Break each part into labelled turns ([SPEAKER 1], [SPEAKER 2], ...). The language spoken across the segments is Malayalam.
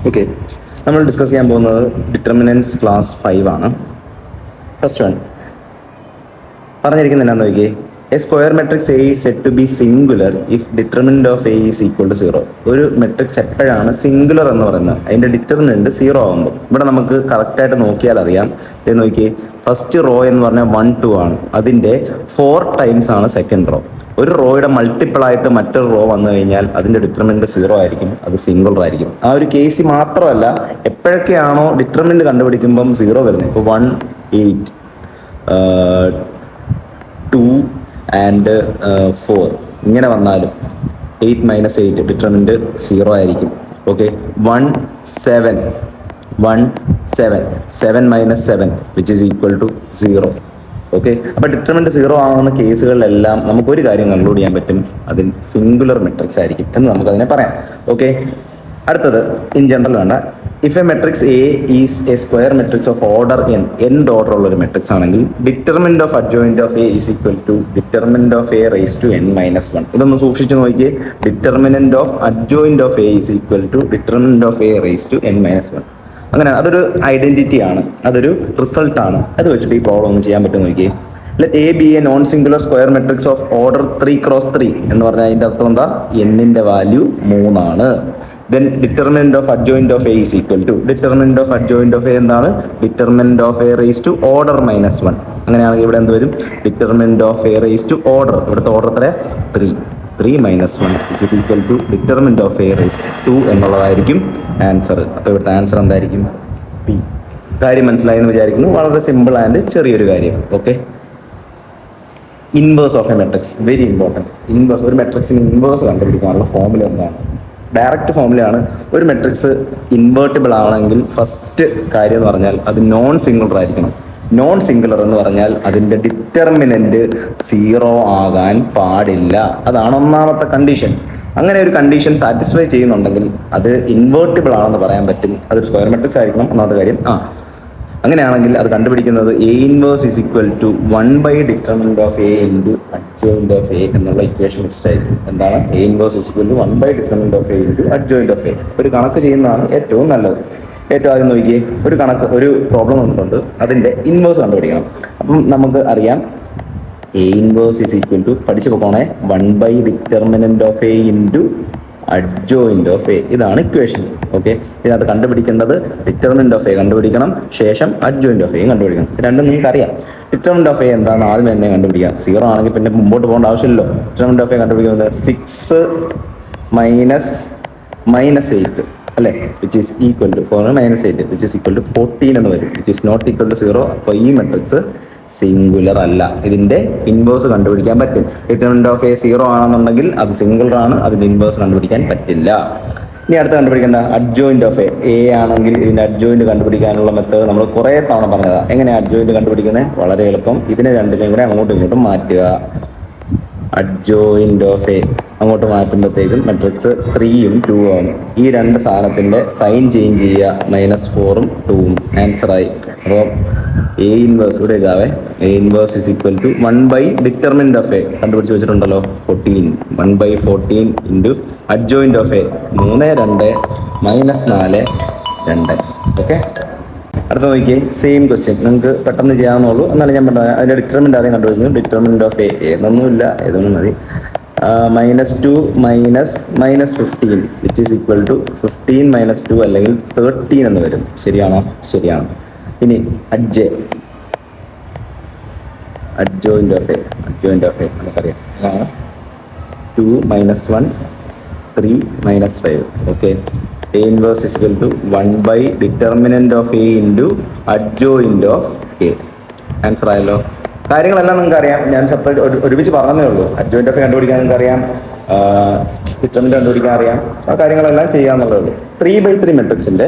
[SPEAKER 1] ഓക്കെ, നമ്മൾ ഡിസ്കസ് ചെയ്യാൻ പോകുന്നത് ഡിറ്റർമിനൻസ് ക്ലാസ് 5 ആണ്. ഫസ്റ്റ് വൺ പറഞ്ഞിരിക്കുന്നത് എന്നാന്ന് നോക്കിയേ, a square matrix A is said to be singular if determinant of A is equal to 0. ഒരു മെട്രിക്സ് എപ്പോഴാണ് സിംഗുലർ എന്ന് പറയുന്നത്? അതിന്റെ ഡിറ്റർമിനന്റ് 0 ആകുമ്പോൾ. ഇവിടെ നമുക്ക് കറക്റ്റായിട്ട് നോക്കിയാൽ അറിയാം. ഇത് നോക്കിയേ, ഫസ്റ്റ് റോ എന്ന് പറഞ്ഞാൽ 1 2 ആണ്. അതിന്റെ 4 ടൈംസ് ആണ് സെക്കൻഡ് റോ. ഒരു റോയുടെ മൾട്ടിപ്പിൾ ആയിട്ട് മറ്റൊരു റോ വന്നു കഴിഞ്ഞാൽ അതിന്റെ ഡിറ്റർമിനന്റ് 0 ആയിരിക്കും, അത് സിംഗുലർ ആയിരിക്കും. ആ ഒരു കേസ് മാത്രമല്ല, എപ്പോഴൊക്കെയാണോ ഡിറ്റർമിനന്റ് കണ്ടുപിടിക്കുമ്പം 0 വരുന്നത്, ഇപ്പോൾ 1 8 2 ആൻഡ് 4 ഇങ്ങനെ വന്നാലും 8 - 8 ഡിറ്റർമിനന്റ് 0 ആയിരിക്കും. Okay, 1 7 7 - 7 which is equal to 0. Okay, അപ്പൊ ഡിറ്റർമിനന്റ് 0 ആവുന്ന കേസുകളിലെല്ലാം നമുക്ക് ഒരു കാര്യം കൺക്ലൂഡ് ചെയ്യാൻ പറ്റും, അതിൽ സിംഗുലർ മെട്രിക്സ് ആയിരിക്കും എന്ന് നമുക്ക് അതിനെ പറയാം. ഓക്കെ, അടുത്തത് ഇൻ ജനറൽ വേണ്ട. If a matrix A is a square matrix of order nth order ഉള്ള ഒരു മെട്രിക്സ് ആണെങ്കിൽ determinant of adjoint of A is equal to determinant of A raise to n - 1. ഇതൊന്ന് സൂക്ഷിച്ചു നോക്കിയേ. Determinant of adjoint of A is equal to determinant of A raise to n - 1. അങ്ങനെ അതൊരു ഐഡന്റിറ്റി ആണ്, അതൊരു റിസൾട്ട് ആണ്. അത് വെച്ചിട്ട് ഈ പ്രോബ്ലം ഒന്ന് ചെയ്യാൻ പറ്റും നോക്കിയേ. Let A B A non singular square matrix of order 3x3 എന്ന് പറഞ്ഞാൽ അതിന്റെ അർത്ഥം എന്താ? n-ന്റെ വാല്യൂ 3 ആണ്. Then determinant of adjoint of A is equal to determinant of adjoint of A എന്താണ്? Determinant of A raised to order -1. അങ്ങനെയാണെങ്കിൽ ഇവിടെ എന്ത് വരും? Determinant of A raised to order, ഇവിടുത്തെ ഓർഡർ എത്ര? 3 - 1 which is equal to determinant of A raised to 2 എന്നുള്ളതായിരിക്കും ആൻസർ. അപ്പോൾ ഇവിടുത്തെ ആൻസർ എന്തായിരിക്കും? P. കാര്യം മനസ്സിലായി എന്ന് വിചാരിക്കുന്നു. വളരെ സിമ്പിൾ ആൻഡ് ചെറിയൊരു കാര്യം. Okay, inverse of A matrix very important. Inverse, ഒരു മെട്രിക്സിന് ഇൻവേഴ്സ് കണ്ടുപിടിക്കാനുള്ള ഫോർമുല എന്താണ്? ഡയറക്റ്റ് ഫോർമുലയാണ്. ഒരു മെട്രിക്സ് ഇൻവേർട്ടിബിൾ ആവണമെങ്കിൽ ഫസ്റ്റ് കാര്യം എന്ന് പറഞ്ഞാൽ അത് നോൺ സിംഗുലർ ആയിരിക്കണം. നോൺ സിംഗുലർ എന്ന് പറഞ്ഞാൽ അതിന്റെ ഡിറ്റർമിനന്റ് 0 ആകാൻ പാടില്ല. അതാണ് ഒന്നാമത്തെ കണ്ടീഷൻ. അങ്ങനെ ഒരു കണ്ടീഷൻ സാറ്റിസ്ഫൈ ചെയ്യുന്നുണ്ടെങ്കിൽ അത് ഇൻവേർട്ടിബിൾ ആണെന്ന് പറയാൻ പറ്റും. അതൊരു സ്ക്വയർ മെട്രിക്സ് ആയിരിക്കണം, ഒന്നാമത്തെ കാര്യം. അങ്ങനെയാണെങ്കിൽ അത് കണ്ടുപിടിക്കുന്നത് A inverse is equal to 1 determinant of A into adjoint of A എന്നുള്ള ഇക്വേഷൻ വെച്ചിട്ടായിരിക്കും. എന്താണ്? A inverse is equal to 1 determinant of A into adjoint of A. ഒരു കണക്ക് ചെയ്യുന്നതാണ് ഏറ്റവും നല്ലത്. ഏറ്റവും ആദ്യം നോക്കിയേ, ഒരു പ്രോബ്ലം വന്നിട്ടുണ്ട്, അതിന്റെ ഇൻവേഴ്സ് കണ്ടുപിടിക്കണം. അപ്പം നമുക്ക് അറിയാം A inverse is equal to, പഠിച്ചു പോകണേ, 1 determinant of A into adjoint of A. ഇതാണ് ഇക്വേഷൻ. ഓക്കെ, ഇതിനകത്ത് കണ്ടുപിടിക്കേണ്ടത് ഡിറ്റർമിനന്റ് ഓഫ് എ കണ്ടുപിടിക്കണം, ശേഷം അഡ്ജോയിന്റ് ഓഫ് എ കണ്ടുപിടിക്കണം. ഇത് രണ്ടും നിങ്ങൾക്ക് അറിയാം. ഡിറ്റർമിനന്റ് ഓഫ് എ എന്താണെന്ന് ആദ്യം തന്നെ കണ്ടുപിടിക്കാം. 0 ആണെങ്കിൽ പിന്നെ മുമ്പോട്ട് പോകേണ്ട ആവശ്യമില്ലല്ലോ. ഡിറ്റർമിനന്റ് ഓഫ് എ കണ്ടുപിടിക്കുന്നത് 6 - -8 അല്ലേ, which is equal to 4 - 8 which is equal to 14 എന്ന് വരും, which is not equal to 0. അപ്പോൾ ഈ മെട്രിക്സ് സിംഗുലർ അല്ല. ഇതിന്റെ ഇൻവേഴ്സ് കണ്ടുപിടിക്കാൻ പറ്റും. ഡിറ്റർമിനന്റ് ഓഫ് എ 0 ആണെന്നുണ്ടെങ്കിൽ അത് സിംഗുലർ ആണ്, അതിന്റെ ഇൻവേഴ്സ് കണ്ടുപിടിക്കാൻ പറ്റില്ല. ഇനി അടുത്ത് കണ്ടുപിടിക്കേണ്ട അഡ്ജോയിന്റ് ഓഫ് എ ആണെങ്കിൽ ഇതിന്റെ അഡ്ജോയിന്റ് കണ്ടുപിടിക്കാനുള്ള മെത്തേഡ് നമ്മൾ കുറെ തവണ പറഞ്ഞതാണ്. എങ്ങനെയാണ് അഡ്ജോയിന്റ് കണ്ടുപിടിക്കുന്നത്? വളരെ എളുപ്പം. ഇതിനെ രണ്ടിനെയും കൂടെ അങ്ങോട്ടും ഇങ്ങോട്ടും മാറ്റുക. അഡ്ജോയിന്റ് ഓഫ് എ അങ്ങോട്ട് മാറ്റുമ്പോഴത്തേക്കും മെട്രിക്സ് 3ഉം 2ഉം ആവും. ഈ രണ്ട് സാധനത്തിന്റെ സൈൻ ചേഞ്ച് ചെയ്യുക, -4ഉം 2ഉം ആൻസറായി. അപ്പോൾ എ ഇൻവേഴ്സ് ഇവിടെ എഴുതാവേ. A inverse is equal to 1 determinant of A കണ്ടുപിടിച്ച് വെച്ചിട്ടുണ്ടല്ലോ, 14 1/14 into adjoint of A 3 2 -4 2. Okay, അടുത്ത നോക്കിയേ, സെയിം ക്വസ്റ്റ്യൻ. നിങ്ങൾക്ക് പെട്ടെന്ന് ചെയ്യാവുന്നുള്ളൂ, എന്നാലും ഞാൻ പറഞ്ഞത് അതിന്റെ ഡിറ്റർമിനന്റ് ആദ്യം കണ്ടുപിടിക്കുന്നു. ഡിറ്റർമിനന്റ് ഓഫ് എ ഏതൊന്നുമില്ല, ഏതൊന്നും മതി. -2 -15 വിച്ച് ഈസ് ഈക്വൽ ടു 15 - 2 അല്ലെങ്കിൽ 13 എന്ന് വരും. ശരിയാണോ? ശരിയാണ്. ഇനി അഡ്ജോയിന്റ് ഓഫ് എ നമുക്കറിയാം, 2 - 1 3 - 5. Okay, A inverse is equal to 1 determinant of A into adjoint of A. Answer ആയല്ലോ. കാര്യങ്ങളെല്ലാം നിങ്ങൾക്ക് അറിയാം, ഞാൻ സെപ്പറേറ്റ് ഒരുമിച്ച് പറഞ്ഞതേ ഉള്ളൂ. അഡ്ജോയിന്റ് ഓഫ് എ കണ്ടുപിടിക്കാൻ നിങ്ങൾക്ക് അറിയാം, ഡിറ്റർമിനന്റ് കണ്ടുപിടിക്കാൻ അറിയാം. ആ കാര്യങ്ങളെല്ലാം ചെയ്യാന്നുള്ളതേ ഉള്ളൂ. 3/3 മെട്രിക്സിന്റെ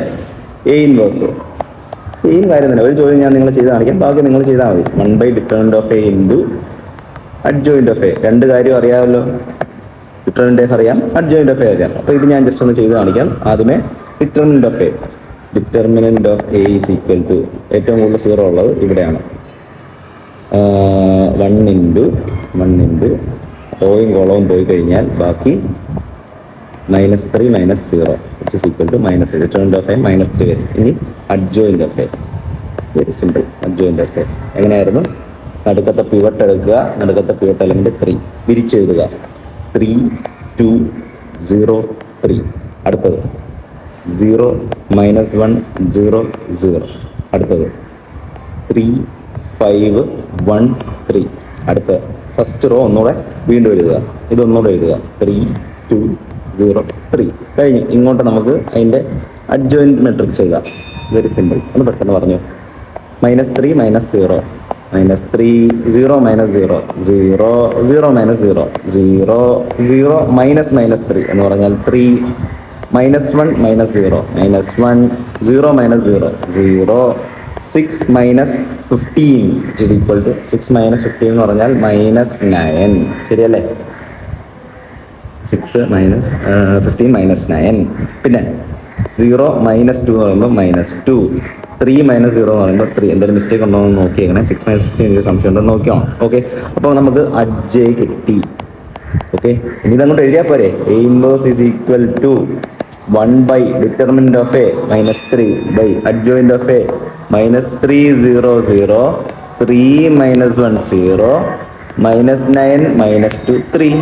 [SPEAKER 1] എ ഇൻവേഴ്സ് സെയിം കാര്യം തന്നെ. ഒരു ചോദ്യം ഞാൻ നിങ്ങൾ ചെയ്ത് കാണിക്കാം, ബാക്കി നിങ്ങൾ ചെയ്താൽ മതി. 1 determinant of A into adjoint of A. രണ്ട് കാര്യം അറിയാമല്ലോ, ഡിറ്റർമിനന്റ് ഓഫ് അറിയാം, അഡ്ജോയിന്റ് ഓഫ് എ അറിയാം. അപ്പോൾ ഇത് ഞാൻ ജസ്റ്റ് ഒന്ന് ചെയ്ത് കാണിക്കാം. ആദ്യമേ determinant of A. Determinant of A is equal to, ഏറ്റവും കൂടുതൽ 0 ഉള്ളത് ഇവിടെയാണ്, 1 ഇൻറ്റു റോയും കോളവും പോയി കഴിഞ്ഞാൽ ബാക്കി -3 - 0 which is equal to -3. Determinant of A -3 വരും. ഇനി adjoint of A, very simple. adjoint of A എങ്ങനെയായിരുന്നു? നടുക്കത്തെ പിവട്ട് എടുക്കുക, നടുക്കത്തെ പിവട്ട് എലമെന്റ് 3 വിരിച്ചെഴുതുക. 3 2 0 3. അടുത്തത് 0 -1 0 0. അടുത്തത് 3 5 1 3. അടുത്ത ഫസ്റ്റ് റോ ഒന്നുകൂടെ വീണ്ടും എഴുതുക, ഇതൊന്നുകൂടെ എഴുതുക. 3 2 0 3 കഴിഞ്ഞു. ഇങ്ങോട്ട് നമുക്ക് അതിന്റെ അഡ്ജോയിന്റ് മെട്രിക്സ് എഴുതാം. Very simple. ഒന്ന് പെട്ടെന്ന് പറഞ്ഞു. -3 - 0 -3 0 -0 0 0 0 -0 0 0 -3 എന്ന് പറഞ്ഞാൽ 3 -1 -0 -1 0 0 -0 0 6 - 15 which is equal to 6 - 15 എന്ന് പറഞ്ഞാൽ -9. ശരിയല്ലേ? 6 - 15 -9. പിന്നെ 0 - 2 എന്ന് പറയുമ്പോൾ -2. 3 - 0 എന്ന് പറയുമ്പോൾ 3. എന്തെങ്കിലും മിസ്റ്റേക്ക് ഉണ്ടോ എന്ന് നോക്കിയേക്കണേ. 6 - 15 എനിക്ക് സംശയം ഉണ്ടോ നോക്കിയോ? ഓക്കെ, അപ്പോൾ നമുക്ക് അഡ്ജെ കിട്ടി. ഓക്കെ, ഇനി ഇതങ്ങോട്ട് എഴുതിയാൽ പോരെ. A inverse is equal to 1 by determinant of A -3 by adjoint of A -3 0 0 3 -1 0 -9 -2 3.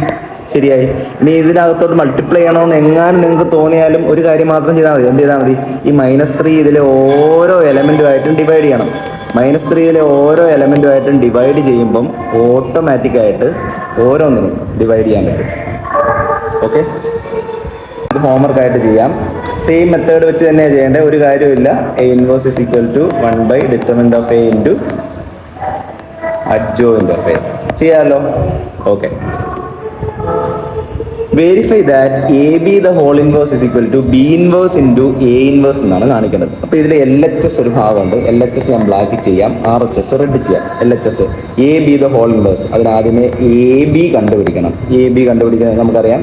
[SPEAKER 1] ശരിയായി. ഇനി ഇതിനകത്തോട്ട് മൾട്ടിപ്ലൈ ചെയ്യണമെന്ന് എങ്ങാനും നിങ്ങൾക്ക് തോന്നിയാലും ഒരു കാര്യം മാത്രം ചെയ്താൽ മതി. എന്ത് ചെയ്താൽ മതി? ഈ -3 ഇതിലെ ഓരോ എലമെന്റുമായിട്ടും ഡിവൈഡ് ചെയ്യണം. -3 ഇതിലെ ഓരോ എലമെന്റുമായിട്ടും ഡിവൈഡ് ചെയ്യുമ്പം ഓട്ടോമാറ്റിക്കായിട്ട് ഓരോന്നിനും ഡിവൈഡ് ചെയ്യാൻ പറ്റും. ഓക്കെ, ഇത് ഹോംവർക്ക് ആയിട്ട് ചെയ്യാം. സെയിം മെത്തേഡ് വെച്ച് തന്നെയാണ് ചെയ്യേണ്ടത്, ഒരു കാര്യമില്ല. A inverse is equal to 1 by determinant of A into adjoint of A. ചെയ്യാമല്ലോ? Okay. Verify that AB the whole inverse is equal to B inverse into A inverse എന്നാണ് കാണിക്കേണ്ടത്. അപ്പോൾ ഇതിൽ LHS ഒരു ഭാഗമുണ്ട്. LHS ഞാൻ ബ്ലാക്ക് ചെയ്യാം, RHS റെഡ് ചെയ്യാം. LHS AB the whole inverse, അതിനാദ്യമേ AB കണ്ടുപിടിക്കണം. AB കണ്ടുപിടിക്കുന്നത് നമുക്കറിയാം,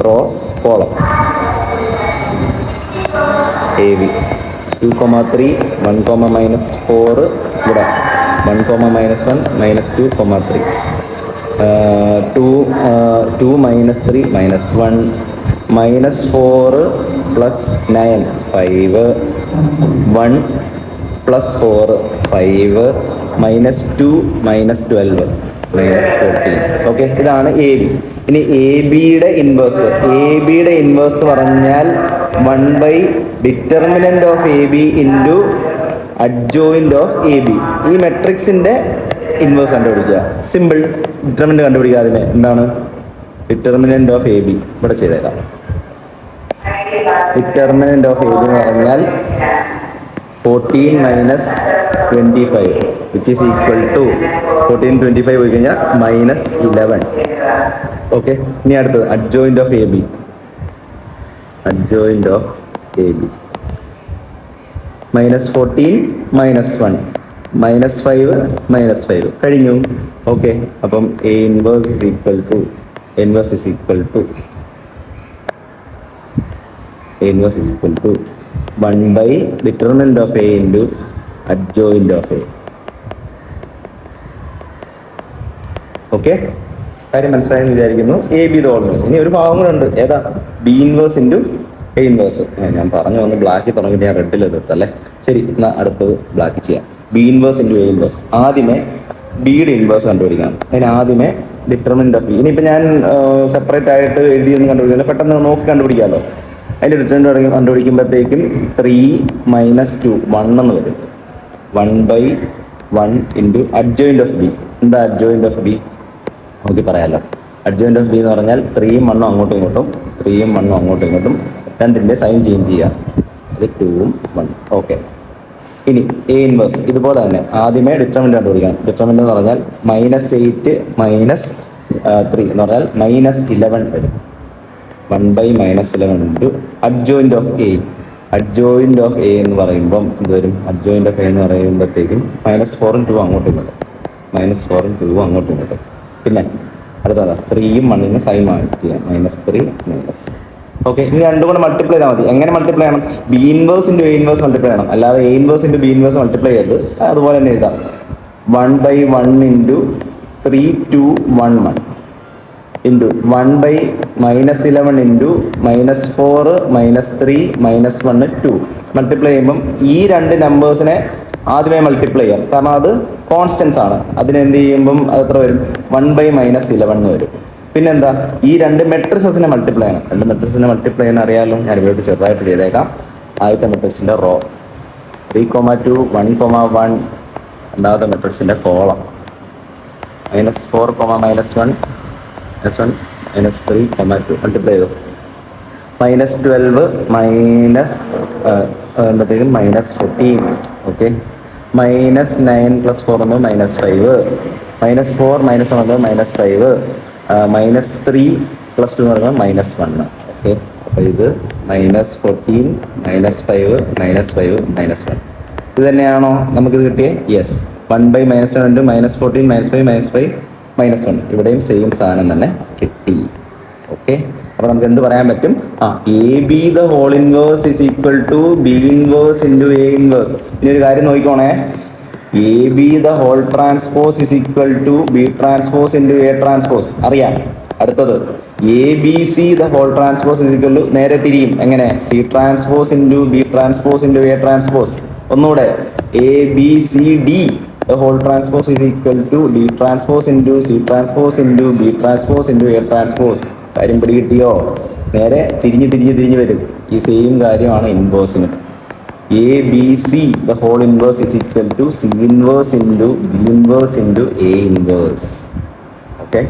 [SPEAKER 1] റോ കോളം AB 2, 3 1, -4 ഇവിടെ 1, -1 -2, 3 2 -3 -1 -4 + 9 5 1 + 4 5 -2 -12 -14. ഓക്കെ, ഇതാണ് എ ബി. ഇനി എ ബിയുടെ ഇൻവേഴ്സ്, എന്ന് പറഞ്ഞാൽ 1 by determinant of AB into adjoint of AB. ഈ മെട്രിക്സിന്റെ ഇൻവേഴ്സ് കണ്ടുപിടിക്കുക. സിമ്പിൾ. ഡിറ്റർമിനന്റ് കണ്ടുപിടിക്കുക. അതിന് എന്താണ്? ഡിറ്റർമിനന്റ് ഓഫ് എ ബി ഇവിടെ ചെയ്തേക്കാം. ഡിറ്റർമിനന്റ് ഓഫ് എ ബി എന്ന് പറഞ്ഞാൽ 14 - 25 which is equal to 14 25 പോയി കഴിഞ്ഞാൽ -11. ഓക്കെ, ഇനി അടുത്തത് adjoint of A B. Adjoint of A B -14 -1 -5 കഴിഞ്ഞു. ഓക്കെ, അപ്പം A inverse is equal to A inverse is equal to 1 by determinant of A into adjoint of A. Okay, കാര്യം മനസ്സിലായെന്ന് വിചാരിക്കുന്നു. A B the whole inverse. ഇനി ഒരു ഭാഗം കൂടെ ഉണ്ട്. ഏതാ? B inverse into A inverse. ഞാൻ പറഞ്ഞു വന്ന് ബ്ലാക്കിൽ തുടങ്ങിയിട്ട് ഞാൻ റെഡിൽ എത്തല്ലേ. ശരി, എന്നാൽ അടുത്തത് ബ്ലാക്ക് ചെയ്യാം. B inverse into A inverse. ആദ്യമേ ബിയുടെ ഇൻവേഴ്സ് കണ്ടുപിടിക്കണം. അതിന് ആദ്യമേ ഡിറ്റർമിനന്റ് ഓഫ് ബി. ഇനിയിപ്പോൾ ഞാൻ സെപ്പറേറ്റ് ആയിട്ട് എഴുതിയൊന്നും കണ്ടുപിടിക്കുന്നത് പെട്ടെന്ന് നോക്കി കണ്ടുപിടിക്കാമല്ലോ. അതിൻ്റെ ഡിറ്റർമിനന്റ് കണ്ടുപിടിക്കുമ്പോഴത്തേക്കും 3 - 2 1 എന്ന് വരും. 1 by 1 into adjoint of B. എന്താ adjoint of B? നോക്കി പറയാമല്ലോ. അഡ്ജോയിന്റ് ഓഫ് ബി എന്ന് പറഞ്ഞാൽ 3 1 അങ്ങോട്ടും ഇങ്ങോട്ടും, 3 1 അങ്ങോട്ടും ഇങ്ങോട്ടും, രണ്ടിൻ്റെ സൈൻ ചേഞ്ച് ചെയ്യുക. അത് 2 1. ഓക്കെ, ഇനി എ ഇൻവേഴ്സ് ഇതുപോലെ തന്നെ ആദ്യമേ ഡിറ്റർമിനന്റ് കണ്ടുപിടിക്കാം. ഡിറ്റർമിനന്റ് എന്ന് പറഞ്ഞാൽ -8 - 3 എന്ന് പറഞ്ഞാൽ -11 വരും. 1 by -11 into adjoint of A. Adjoint of A എന്ന് പറയുമ്പം ഇത് വരും. അഡ്ജോയിന്റ് ഓഫ് എ എന്ന് പറയുമ്പോഴത്തേക്കും -4 2 അങ്ങോട്ടും ഇങ്ങോട്ടും, -4 2 അങ്ങോട്ടും ഇങ്ങോട്ടും. പിന്നെ അടുത്തതാ 3 1 സൈൻ മാറ്റി ചെയ്യാം. -3 ഓക്കെ, ഇനി രണ്ടും കൂടെ മൾട്ടിപ്ലൈ ചെയ്താൽ മതി. എങ്ങനെ മൾട്ടിപ്ലൈ ചെയ്യണം? B inverse into A inverse multiply ചെയ്യണം. അല്ലാതെ A inverse into B inverse multiply ചെയ്യരുത്. അതുപോലെ തന്നെ എഴുതാം. 1 by 1 into 3 2 1 1 into 1 by -11 into -4 -3 -1 2 multiply ചെയ്യുമ്പം ഈ രണ്ട് നമ്പേഴ്സിനെ ആദ്യമേ മൾട്ടിപ്ലൈ ചെയ്യാം, കാരണം അത് കോൺസ്റ്റൻസ് ആണ്. അതിനെന്ത് ചെയ്യുമ്പം അത് എത്ര വരും? 1/-11 എന്ന് വരും. പിന്നെന്താ, ഈ രണ്ട് മെട്രിസസിനെ മൾട്ടിപ്ലൈ ചെയ്യണം. രണ്ട് മെട്രിസസിനെ മൾട്ടിപ്ലൈ ചെയ്യാൻ അറിയാമല്ലോ, ഞാൻ ഇവിടെ ചെറുതായിട്ട് ചെയ്തേക്കാം. ആദ്യത്തെ മെട്രിക്സിന്റെ റോ 3,2 1,1, രണ്ടാമത്തെ മെട്രിക്സിന്റെ കോളം -4, -1 -3, -2 മൾട്ടിപ്ലൈ ചെയ്തു. -12 -14, ഓക്കെ. -9 + 4 -5, -4 -1 -5, -3 + 2 -1, ഓക്കെ. അപ്പോൾ ഇത് -14 -5 -5 -1 ഇത് തന്നെയാണോ നമുക്കിത് കിട്ടിയേ? യെസ്. 1/-11 -14 -5 -5 -1 ഇവിടെയും സെയിം സാധനം തന്നെ കിട്ടി. ഓക്കെ, അപ്പൊ നമുക്ക് എന്ത് പറയാൻ പറ്റും? AB the whole inverse is equal to B inverse into A inverse. ഇനി ഒരു കാര്യം നോക്കിക്കോണേ, AB the whole transpose is equal to B transpose into A transpose അറിയാം. അടുത്തത് ABC the whole transpose is equal to, നേരെ തിരിയും. എങ്ങനെ? C transpose into B transpose into A transpose. ഒന്നുകൂടെ, ABCD the whole transpose is equal to D transpose into C transpose into B transpose into A transpose. കാര്യം പിടികിട്ടിയോ? നേരെ തിരിഞ്ഞ് വരും. ഈ സെയിം കാര്യമാണ് ഇൻവേഴ്സിന്. ABC the whole inverse is equal to C inverse into B inverse into A inverse. Okay,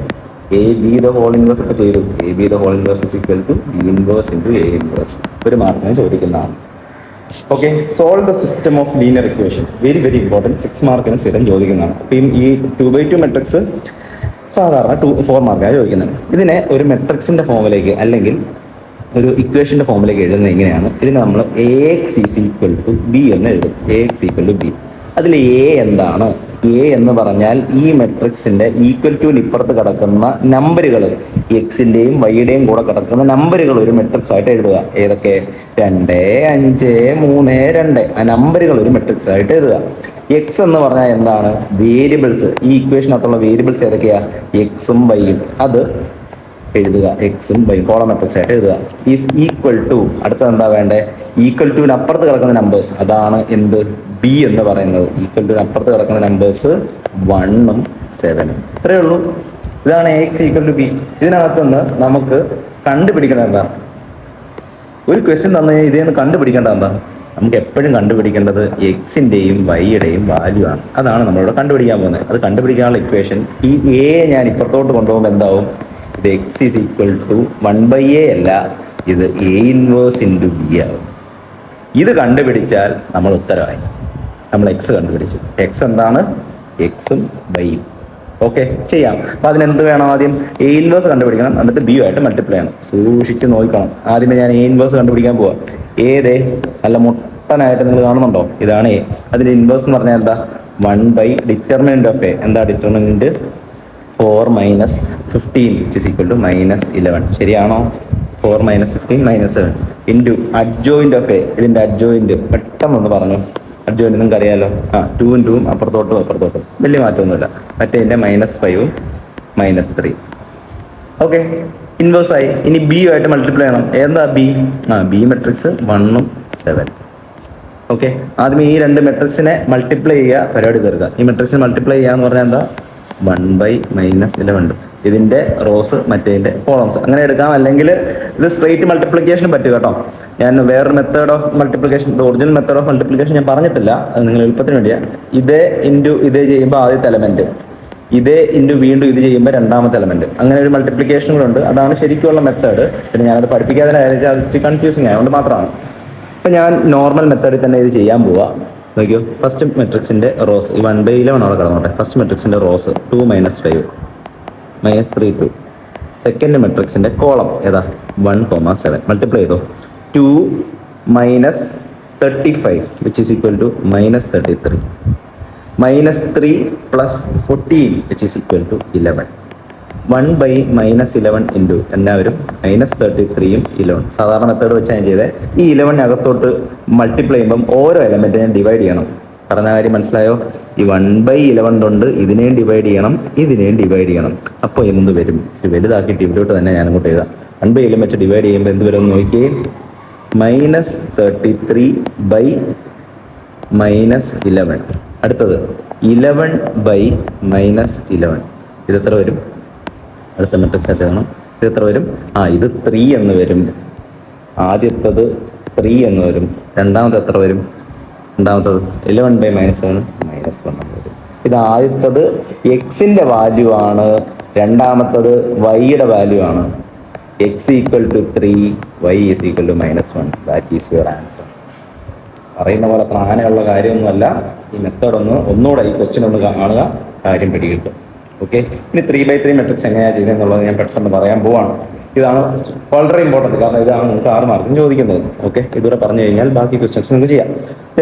[SPEAKER 1] AB the whole inverse ഇപ്പോൾ ചെയ്തു. AB the whole inverse is equal to B inverse into A inverse. ഒരു മാർക്കിന് ചോദിക്കുന്നതാണ്. Okay, solve the system of linear equation. Very important, 6 മാർക്കിന് സ്ഥിരം ചോദിക്കുന്നതാണ്. അപ്പം ഈ 2/2 മെട്രിക്സ് സാധാരണ 4 മാർക്കാണ് ചോദിക്കുന്നത്. ഇതിനെ ഒരു മെട്രിക്സിന്റെ ഫോമിലേക്ക് അല്ലെങ്കിൽ ഒരു ഇക്വേഷന്റെ ഫോമിലേക്ക് എഴുതുന്നത് എങ്ങനെയാണ്? ഇതിനെ നമ്മൾ AX = B എന്ന് എഴുതും. AX = B. അതിൽ A എന്താണ്? A എന്ന് പറഞ്ഞാൽ ഈ മെട്രിക്സിന്റെ ഈക്വൽ ടു ഇപ്പുറത്ത് കിടക്കുന്ന നമ്പറുകൾ, എക്സിന്റെയും വൈയുടെയും കൂടെ കിടക്കുന്ന നമ്പറുകൾ ഒരു മെട്രിക്സ് ആയിട്ട് എഴുതുക. ഏതൊക്കെ? 2, 5, 3, 2. ആ നമ്പറുകൾ ഒരു മെട്രിക്സ് ആയിട്ട് എഴുതുക. എക്സ് എന്ന് പറഞ്ഞാൽ എന്താണ്? വേരിയബിൾസ്. ഈ ഇക്വേഷനകത്തുള്ള വേരിയബിൾസ് ഏതൊക്കെയാ? എക്സും വൈയും. അത് എഴുതുക. എക്സും വൈ കോളം മെട്രിക്സ് ആയിട്ട് എഴുതുക. ഈസ് ഈക്വൽ ടു, അടുത്തത് എന്താ വേണ്ടേ? ഈക്വൽ ടുവിന് അപ്പുറത്ത് കിടക്കുന്ന നമ്പേഴ്സ്, അതാണ് എന്ത്? ബി എന്ന് പറയുന്നത്. ഈക്വൽ ടുവിന് അപ്പുറത്ത് കിടക്കുന്ന നമ്പേഴ്സ് 1ഉം 7ഉം. ഇത്രയേ ഉള്ളൂ. ഇതാണ് AX = B. ഇതിനകത്തുനിന്ന് നമുക്ക് കണ്ടുപിടിക്കേണ്ടത് എന്താ? ഒരു ക്വസ്റ്റ്യൻ തന്നു കഴിഞ്ഞാൽ ഇതേന്ന് കണ്ടുപിടിക്കേണ്ടത് എന്താ? നമുക്ക് എപ്പോഴും കണ്ടുപിടിക്കേണ്ടത് എക്സിന്റെയും വൈയുടെയും വാല്യൂ ആണ്. അതാണ് നമ്മളിവിടെ കണ്ടുപിടിക്കാൻ പോകുന്നത്. അത് കണ്ടുപിടിക്കാനുള്ള ഇക്വേഷൻ, ഈ A ഞാൻ ഇപ്പുറത്തോട്ട് കൊണ്ടുപോകുമ്പോൾ എന്താവും? ഇത് X = 1/A അല്ല, ഇത് A inverse into B ആവും. ഇത് കണ്ടുപിടിച്ചാൽ നമ്മൾ ഉത്തരമായി. നമ്മൾ എക്സ് കണ്ടുപിടിച്ചു. എക്സ് എന്താണ്? എക്സും വൈയും. ഓക്കെ, ചെയ്യാം. അപ്പോൾ അതിനെന്ത് വേണം? ആദ്യം A ഇൻവേഴ്സ് കണ്ടുപിടിക്കണം, എന്നിട്ട് B ആയിട്ട് മൾട്ടിപ്ലൈ ചെയ്യണം. സൂക്ഷിച്ച് നോക്കണം. ആദ്യമേ ഞാൻ A ഇൻവേഴ്സ് കണ്ടുപിടിക്കാൻ പോവാം. ഏതേ നല്ല മുട്ടനായിട്ട് നിങ്ങൾ കാണുന്നുണ്ടോ? ഇതാണ് A. അതിൻ്റെ ഇൻവേഴ്സ് എന്ന് പറഞ്ഞാൽ എന്താ? 1/, ഡിറ്റർമിനന്റ് ഓഫ് A. എന്താ ഡിറ്റർമിനന്റ്? 4 - 15 -11. ശരിയാണോ? 4 - 15 -7 ഇൻറ്റു അഡ്ജോയിന്റ് ഓഫ് A. ഇതിൻ്റെ അഡ്ജോയിന്റ് പെട്ടെന്നൊന്ന് പറഞ്ഞു. അഡ്ജോയിന്റ് നിങ്ങൾക്ക് അറിയാലോ. 2ഉം 2ഉം അപ്പുറത്തോട്ടും വലിയ മാറ്റമൊന്നുമില്ല. മറ്റേതിൻ്റെ -5ഉം -3. ഓക്കെ, ഇൻവേഴ്സ് ആയി. ഇനി B ആയിട്ട് മൾട്ടിപ്ലൈ ചെയ്യണം. എന്താ B? B മെട്രിക്സ് 1ഉം 7. ഓക്കെ, ആദ്യം ഈ രണ്ട് മെട്രിക്സിനെ മൾട്ടിപ്ലൈ ചെയ്യുക, പരിപാടി തീർക്കുക. ഈ മെട്രിക്സിനെ മൾട്ടിപ്ലൈ ചെയ്യുക എന്ന് പറഞ്ഞാൽ എന്താ? 1/-11. ഇതിന്റെ റോസ്, മറ്റേതിന്റെ കോളംസ്. അങ്ങനെ എടുക്കാം. അല്ലെങ്കിൽ ഇത് സ്ട്രെയിറ്റ് മൾട്ടിപ്ലിക്കേഷൻ പറ്റും കേട്ടോ. ഞാൻ വേറൊരു method of multiplication, original method of multiplication ഞാൻ പറഞ്ഞിട്ടില്ല. അത് നിങ്ങൾ എളുപ്പത്തിന് വേണ്ടിയാണ്. ഇതേ ഇൻറ്റു ഇതേ ചെയ്യുമ്പോൾ ആദ്യത്തെ എലമെന്റ്, ഇതേ ഇൻറ്റു വീണ്ടും ഇത് ചെയ്യുമ്പോൾ രണ്ടാമത്തെ എലമെന്റ്. അങ്ങനെ ഒരു മൾട്ടിപ്ലിക്കേഷൻ കൂടെ ഉണ്ട്. അതാണ് ശരിക്കുള്ള മെത്തേഡ്. പിന്നെ ഞാനത് പഠിപ്പിക്കാതെ കാര്യം അത് ഇച്ചിരി കൺഫ്യൂസിങ് ആയതുകൊണ്ട് മാത്രമാണ്. അപ്പം ഞാൻ നോർമൽ മെത്തേഡിൽ തന്നെ ഇത് ചെയ്യാൻ പോവാം. നോക്കിയോ, ഫസ്റ്റ് മെട്രിക്സിന്റെ റോസ് ഈ 1/11 അവിടെ കിടന്നോട്ടെ. ഫസ്റ്റ് മെട്രിക്സിന്റെ റോസ് 2 - 5 -3 2. സെക്കൻഡ് മെട്രിക്സിന്റെ കോളം ഏതാ? 1, 7. മൾട്ടിപ്ലൈ ചെയ്തോ. 2 - 35 which is equal to -33. -3 + 14 which is equal to 11. 1/-11 into എല്ലാവരും -33ഉം 11. സാധാരണ മെത്തേഡ് വെച്ചാൽ ഞാൻ ചെയ്തത്. ഈ 11 അകത്തോട്ട് മൾട്ടിപ്ലൈ ചെയ്യുമ്പം ഓരോ എലമെന്റിനെ ഡിവൈഡ് ചെയ്യണം. പറഞ്ഞ കാര്യം മനസ്സിലായോ? ഈ 1/11 കൊണ്ട് ഇതിനെയും ഡിവൈഡ് ചെയ്യണം, ഇതിനെയും ഡിവൈഡ് ചെയ്യണം. അപ്പോൾ എന്ത് വരും? വലുതാക്കിയിട്ട് ഇവിടോട്ട് തന്നെ ഞാൻ അങ്ങോട്ട് എഴുതാം. 1/11 വെച്ച് ഡിവൈഡ് ചെയ്യുമ്പോൾ എന്ത് വരും നോക്കിയേ, -33/-11. അടുത്തത് 11/-11. ഇത് എത്ര വരും? അടുത്ത മെട്രിക്സ് ആയിട്ട് കാണാം. ഇത് എത്ര വരും? ഇത് 3 എന്ന് വരും. ആദ്യത്തത് 3 എന്ന് വരും. രണ്ടാമത് എത്ര വരും? രണ്ടാമത്തത് 11/-7 -1 എന്ന് വരും. ഇത് ആദ്യത്തത് എക്സിന്റെ വാല്യൂ ആണ്, രണ്ടാമത്തത് വൈയുടെ വാല്യൂ ആണ്. x = 3, y = -1. That is your answer. പറയുന്ന പോലെ അത്ര ആനയുള്ള കാര്യമൊന്നുമല്ല. ഈ മെത്തേഡ് ഒന്നുകൂടെ ഈ ക്വസ്റ്റ്യൻ ഒന്ന് കാണുക, കാര്യം പിടികിട്ടും. ഓക്കെ, ഇനി 3/3 മെട്രിക്സ് എങ്ങനെയാണ് ചെയ്യുന്നത് ഞാൻ പെട്ടെന്ന് പറയാൻ പോവാണ്. ഇതാണ് വളരെ ഇമ്പോർട്ടൻറ്റ്, കാരണം ഇതാണ് നിങ്ങൾക്ക് 6 മാർക്കും ചോദിക്കുന്നത്. ഓക്കെ, ഇതുകൂടെ പറഞ്ഞു കഴിഞ്ഞാൽ ബാക്കി ക്വസ്റ്റ്യൻസ് നിങ്ങൾക്ക് ചെയ്യാം.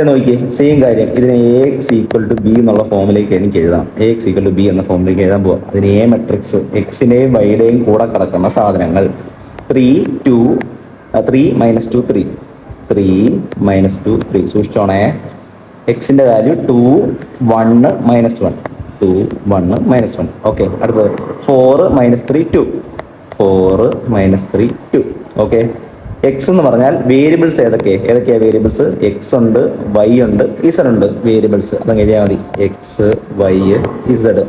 [SPEAKER 1] നോക്കിയേ, സെയിം കാര്യം. ഇതിനെ AX = B എന്നുള്ള ഫോമിലേക്ക് എനിക്ക് എഴുതണം. AX = B എന്ന ഫോമിലേക്ക് എഴുതാൻ പോവാം. അതിന് A മെട്രിക്സ് എക്സിന്റെയും വൈയുടെയും കൂടെ കിടക്കുന്ന സാധനങ്ങൾ 3 -2 3 3 -2 3. സൂക്ഷിച്ചോണേ. എക്സിന്റെ വാല്യൂ 2 1 -1 2 1 -1. ഓക്കെ, അടുത്തത് 4 -3 2 4 -3 2. ഓക്കെ, എക്സ് എന്ന് പറഞ്ഞാൽ വേരിയബിൾസ് ഏതൊക്കെയാ വേരിയബിൾസ്? എക്സ് ഉണ്ട്, വൈ ഉണ്ട്, ഇസഡ് ഉണ്ട്. വേരിയബിൾസ് അതങ്ങ് എഴുതിയാൽ മതി. X, y, z.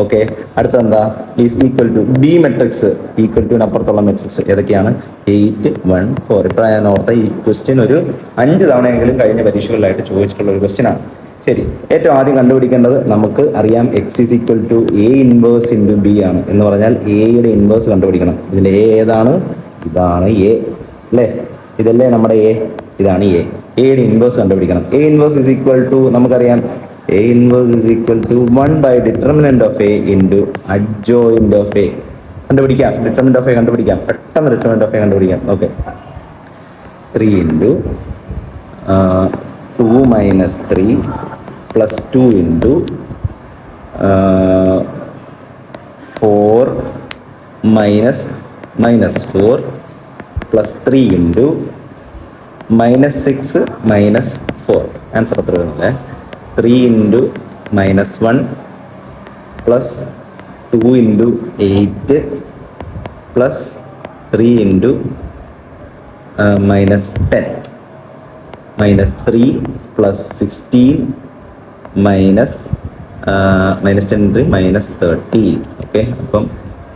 [SPEAKER 1] ഓക്കെ, അടുത്ത എന്താ? Is equal to B matrix. Equal to അപ്പുറത്തുള്ള മെട്രിക്സ് ഏതൊക്കെയാണ്? 8 1 4. ഇപ്പോഴാണ് ഞാൻ ഓർത്ത ഈ ക്വസ്റ്റ്യൻ ഒരു 5 തവണയെങ്കിലും കഴിഞ്ഞ പരീക്ഷകളിലായിട്ട് ചോദിച്ചിട്ടുള്ള ഒരു ക്വസ്റ്റ്യൻ ആണ്. ശരി, ഏറ്റവും ആദ്യം കണ്ടുപിടിക്കേണ്ടത് നമുക്ക് അറിയാം x = A ഇൻവേഴ്സ് × B ആണ്. എന്ന് പറഞ്ഞാൽ എയുടെ ഇൻവേഴ്സ് കണ്ടുപിടിക്കണം. ഇതിൽ A ഏതാണ്? ഇതാണ് A അല്ലേ? ഇതല്ലേ നമ്മുടെ A? ഇതാണ് A. എയുടെ ഇൻവേഴ്സ് കണ്ടുപിടിക്കണം. A ഇൻവേഴ്സ് = നമുക്കറിയാം A inverse is equal to 1/determinant of A into adjoint of A. കണ്ടുപിടിക്കാം. determinant of A കണ്ടുപിടിക്കാം. പെട്ടെന്ന് determinant of A കണ്ടുപിടിക്കാം. Okay, 3 × 2 - 3 plus 2 × 4 -4 plus 3 × -6 -4. ആൻസർ എത്ര വരുന്നില്ലേ? 3 × -1 plus 2 × 8 plus 3 × -10 -3 plus 16 -10 -30. ഓക്കെ, അപ്പം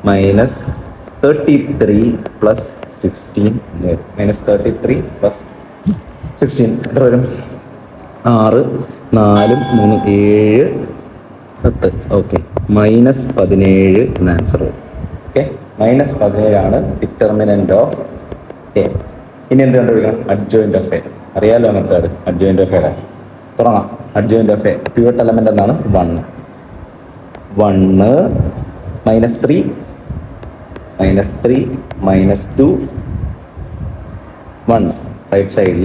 [SPEAKER 1] -33 plus 16 -33 plus 16 എത്ര വരും? 6 4 3 7 10. ഓക്കെ, -17 എന്ന ആൻസർ വരും. ഓക്കെ, -17 ആണ് ഡിറ്റർമിനന്റ് ഓഫ് എ. ഇനി എന്ത് കണ്ടുപിടിക്കണം? Adjoint of A. അറിയാലോ മെത്തേഡ്. അഡ്ജോയിന്റ് ഓഫ് എ തുടങ്ങാം. Adjoint of A pivot element എന്താണ്? 1 -3 -3 -2 1 റൈറ്റ് സൈഡിൽ.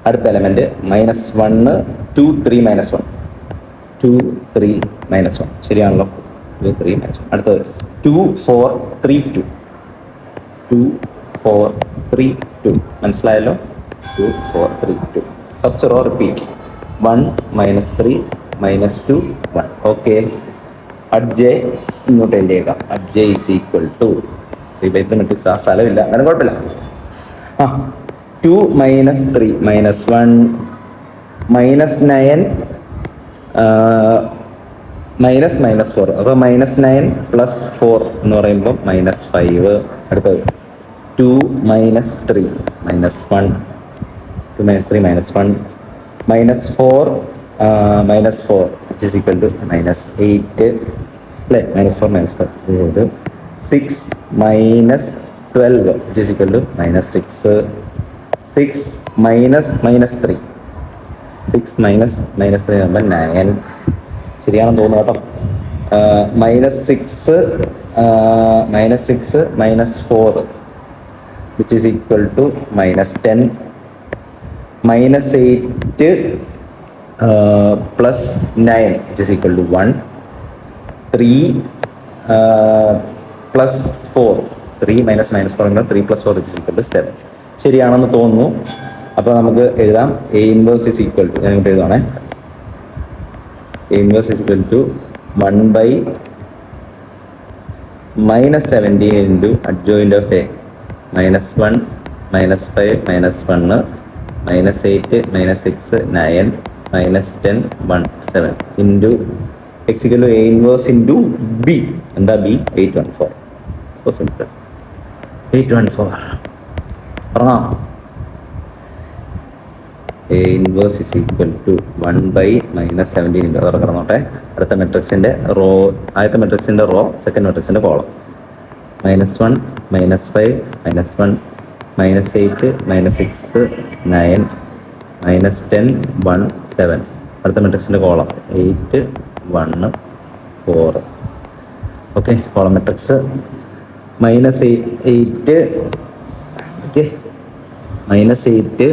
[SPEAKER 1] അടുത്ത എലമെന്റ് -1 2 3 -1 2 3 -1. ശരിയാണല്ലോ? 2 3 -1. അടുത്തത് 2 4 3 2 2 4 3 2. മനസ്സിലായല്ലോ? 2 4 3 2. First row repeat. 1 -3 -2 1. Okay, adj ഇങ്ങോട്ട് എഴുതിയേക്കാം. Adj is equal to 3/3 matrix. ആ സ്ഥലമില്ല, അങ്ങനെ കുഴപ്പമില്ല. 2 -3 -1 -9 -4. അപ്പോൾ -9 + 4 എന്ന് പറയുമ്പോൾ -5. അടുത്തത് 2 -3 -1 2 -3 -1 -4 which is equal to -8 അല്ലേ? -4 -4 6 -12 which is equal to -6 6 -3 6 -3 ആകുമ്പോൾ 9. ശരിയാണെന്ന് തോന്നുന്നു കേട്ടോ. -6 -4 which is equal to -10 -8 plus 9 which is equal to 1 3 plus 4 3 -4 3 plus 4 which is equal to 7. ശരിയാണെന്ന് തോന്നുന്നു. അപ്പോൾ നമുക്ക് എഴുതാം A inverse is equal to, ഞാൻ ഇങ്ങോട്ട് എഴുതുവാണേ. A inverse is equal to 1/-17 into adjoint of A -1 -5 -1 -8 -6 9 -10 1 7 into X equal to A inverse into B. എന്താ ബി? 814. So simple. 814 പറഞ്ഞാം. A inverse is equal to 1/-17 അതവിടെ കിടന്നോട്ടെ. അടുത്ത മെട്രിക്സിന്റെ റോ, ആദ്യത്തെ മെട്രിക്സിന്റെ റോ, സെക്കൻഡ് മെട്രിക്സിന്റെ കോളം. -1 -5 -1 -8 -6 9 -10 1 7. അടുത്ത മെട്രിക്സിന്റെ column 8 1 4. Okay, column matrix -8 okay, -8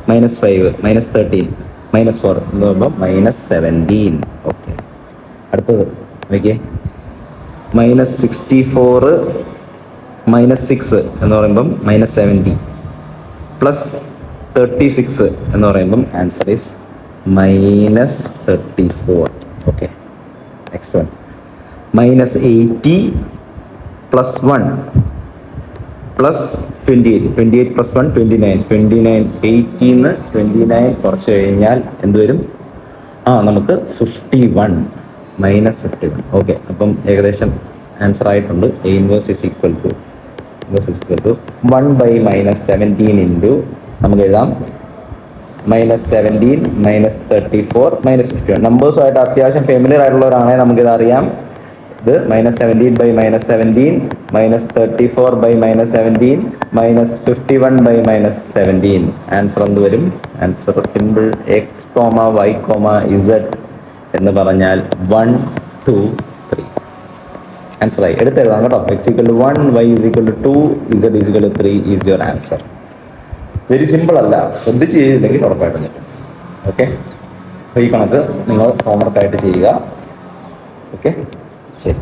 [SPEAKER 1] -5 -13 -4 എന്ന് പറയുമ്പോൾ -17. ഓക്കെ, അടുത്തത് ഓക്കെ, -64 -6 എന്ന് പറയുമ്പം -70 +36 എന്ന് പറയുമ്പം answer is -34. Okay, next one -80 +1 +28 28 +1 29 29 80 ന്ന് 29 കുറച്ച് കഴിഞ്ഞാൽ എന്ത് വരും? നമുക്ക് 51 -51. ഓക്കെ, അപ്പം ഏകദേശം ആൻസർ ആയിട്ടുണ്ട്. A inverse is equal to 1/-17 into നമുക്ക് എഴുതാം -17 -34 -51. നമ്പേഴ്സുമായിട്ട് അത്യാവശ്യം ഫെമിലിയർ ആയിട്ടുള്ളവരാണെങ്കിൽ നമുക്കിത് അറിയാം. ഇത് -17/-17 -34/-17 -51/-17. ആൻസർ എന്ത് വരും? Answer simple. x, y, z എന്ന് പറഞ്ഞാൽ 1 2 3. ആൻസർ ആയി. എടുത്തെഴുതാം കേട്ടോ. x = 1, y = 2, z = 3 is your answer. Very simple അല്ല, ശ്രദ്ധിച്ച് ചെയ്തില്ലെങ്കിൽ ഉറപ്പായിട്ടും കിട്ടും. ഓക്കെ, അപ്പോൾ ഈ കണക്ക് നിങ്ങൾ ഹോംവർക്കായിട്ട് ചെയ്യുക. ഓക്കെ, ശരി.